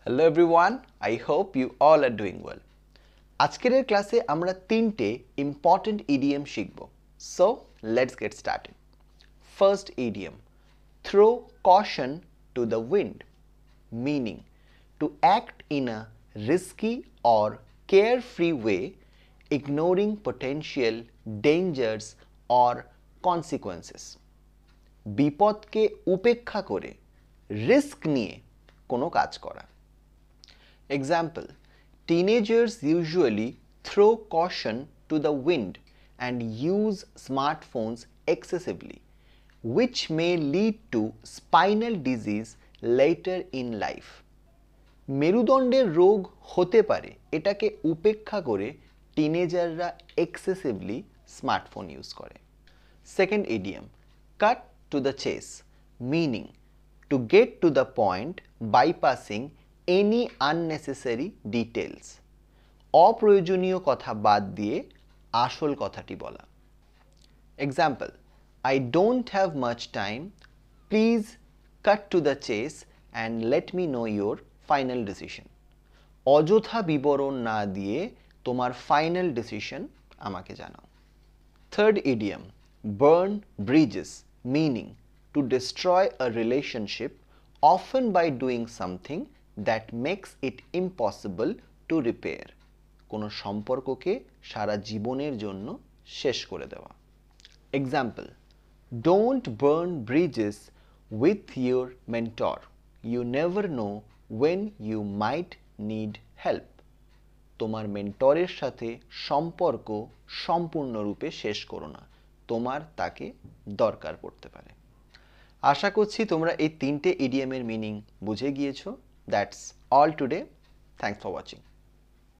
Hello everyone, I hope you all are doing well. আজকের ক্লাসে আমরা তিনটে ইম্পর্টেন্ট ইডিএম শিখব। So, let's get started. First idiom, throw caution to the wind, meaning to act in a risky or carefree way, ignoring potential dangers or consequences. বিপদকে উপেক্ষা করে risk নিয়ে কোনো কাজ করা। Example, teenagers usually throw caution to the wind and use smartphones excessively, which may lead to spinal disease later in life. মেরুদণ্ডের রোগ হতে পারে এটাকে উপেক্ষা করে টিনেজাররা এক্সেসিভলি স্মার্টফোন ইউজ করে। Second idiom, cut to the chase, meaning to get to the point bypassing any unnecessary details. অপ্রয়োজনীয় কথা বাদ দিয়ে আসল কথাটি বলা। Example, I don't have much time. Please cut to the chase and let me know your final decision. অযথা বিবরণ না দিয়ে তোমার ফাইনাল ডিসিশন আমাকে জানাও। Third idiom, burn bridges, meaning to destroy a relationship often by doing something that makes it impossible to repair. কোনো সম্পর্ককে সারা জীবনের জন্য শেষ করে দেওয়া। Example, don't burn bridges with your mentor. You never know when you might need help. তোমার মেন্টরের সাথে সম্পর্ক সম্পূর্ণরূপে শেষ করো না, তোমার তাকে দরকার পড়তে পারে। আশা করছি তোমরা এই তিনটে ইডিএমের মিনিং বুঝে গিয়েছো। That's all today. Thanks for watching.